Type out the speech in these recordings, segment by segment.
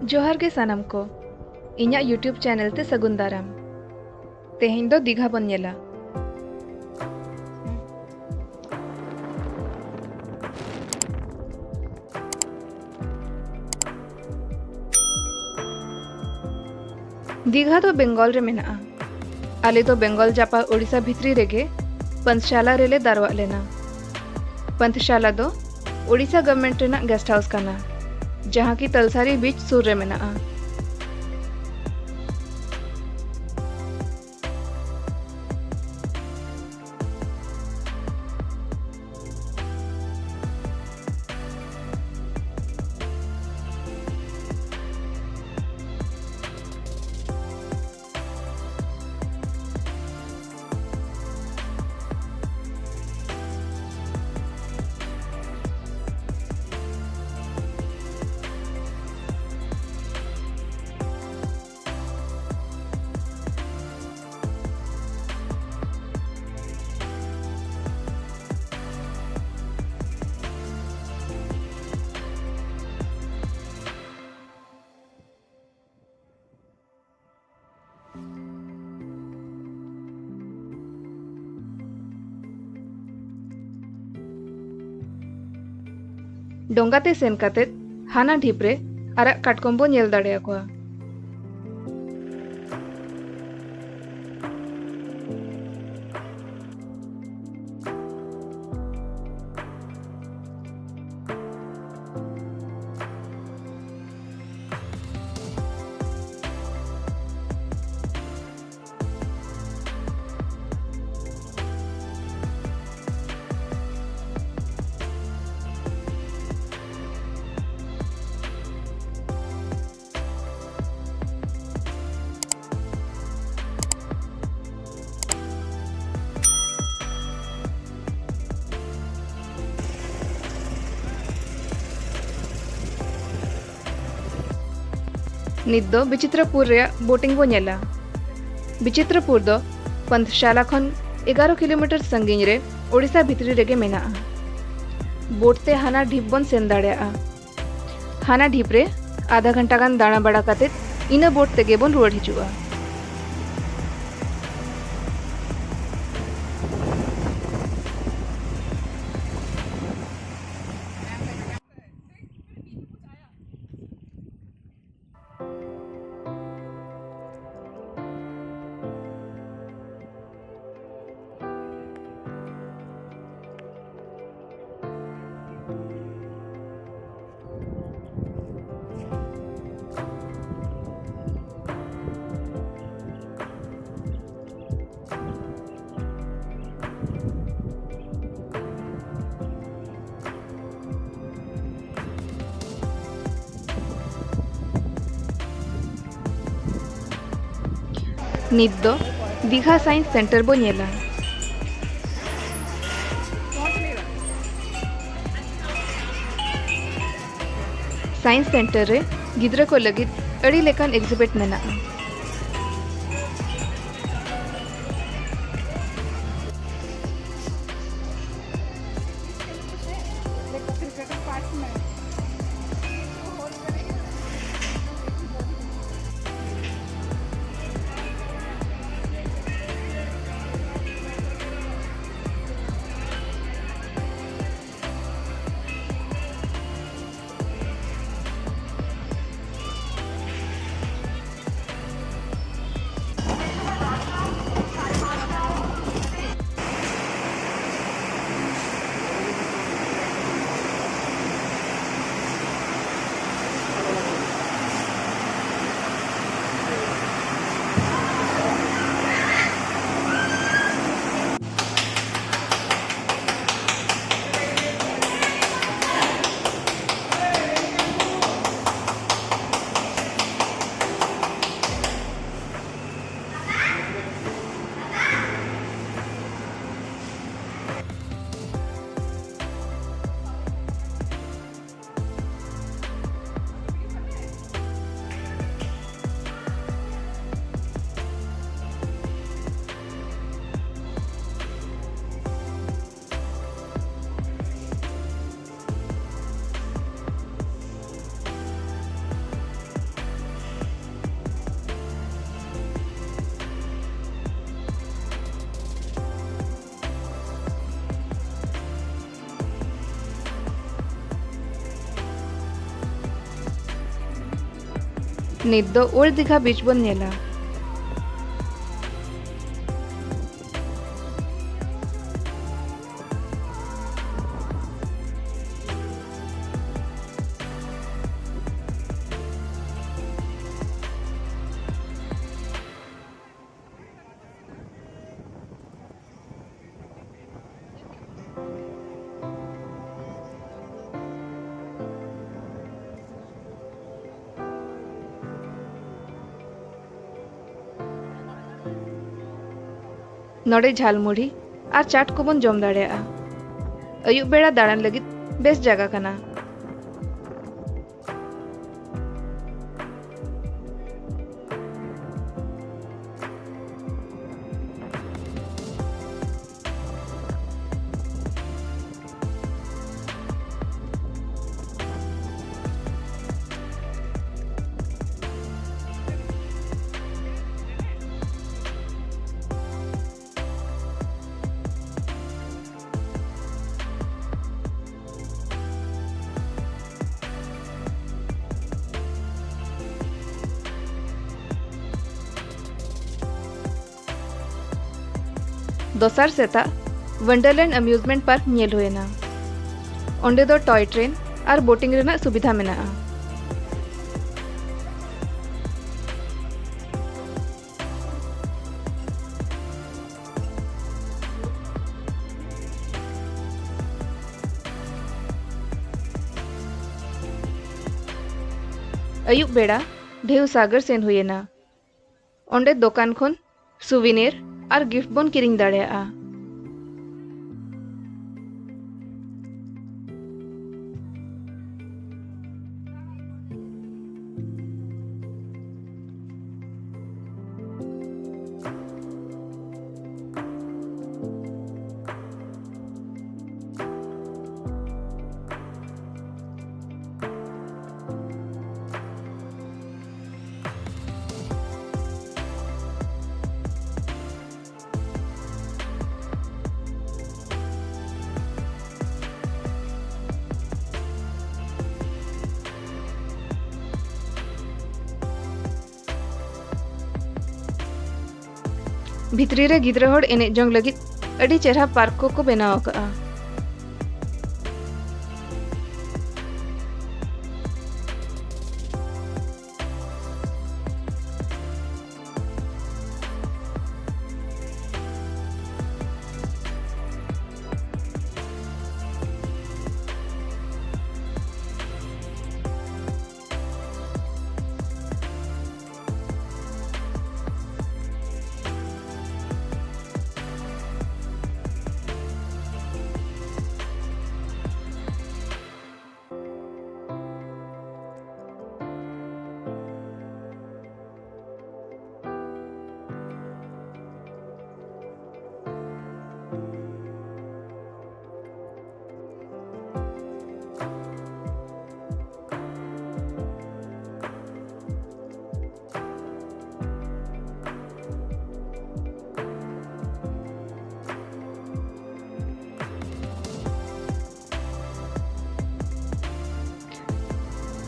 जोहार गे सानाम को इन्या यूट्यूब चैनल ते सगुन दाराम। तेहें दो दीघा बन नेला। दीघा तो बेंगल रे मेना। आले तो बेंगल जापा ओडिशा भित्री रेगे पंथशाला रेले दारवा लेना। पंथशाला दो ओडिशा गवर्नमेंट रेना गेस्ट हाउस काना, जहाँ की तलसारी बीच सुर रे मेना। डोंगाते सेन कातेत हाना ढिपरे आराग काटकोम बो नेल दाड़े आकोआ। नित दो विचित्रपुर रे बोटिंग बो नेला। विचित्रपुर दो पंथशाला खन 11 किलोमीटर संगीन रे ओडिशा भितरी रेगे मेना। बोट ते हाना ढिप बन सेन दाड़ेया। हाना ढिप रे आधा घंटा गान दाणा बड़ा कातेत इना बोट तेगे बन रुआड़ हिजुआ। नित दो दीघा साइंस सेंटर बो नेला। साइंस सेंटर रे गिद्रा को लगित अड़ी लेकान एग्जिबिट मेना। ᱱᱤᱛ ᱫᱚ ᱳᱞᱰ ᱫᱤᱜᱷᱟ ᱵᱤᱪ ᱵᱚᱱ ᱧᱮᱞᱟ। नोडे झालमुड़ी और चाट को बन जम दाड़ेया। अयुब बेड़ा दाड़ान लगित बेस जगह कना। दोसार सेता वंडरलैंड अम्यूजमेंट पार्क नेल हुएना। ओंडे दो टॉय ट्रेन और बोटिंग रेना सुविधा मेनाआ। अयुब बेड़ा ढेउ सागर सेन हुएना। ओंडे दुकान खन सुविनेर और गिफ्ट बन किरिंग दाड़ेया। भितरी रे गिद्रा होड़ एने जोंग लगित अड़ी चेहरा पार्क को बनाव का।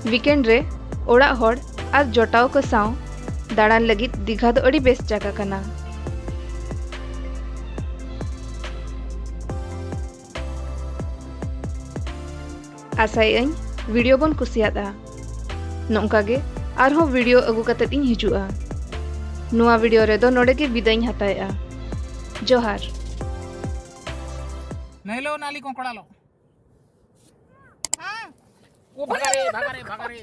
वीकेंड रे ओड़ा होड़ और जोटाव को साव दाड़ान लगित दीघा दो अड़ी बेस जगह कना। आसाई वीडियो बन कुसियादा नोंका गे आरहों वीडियो अगु कतेत इन हिजुआ। नुआ वीडियो रे दो नोडे के विदाई हताया। जोहार नहलो नाली कोंकड़ा लो वो भगा रे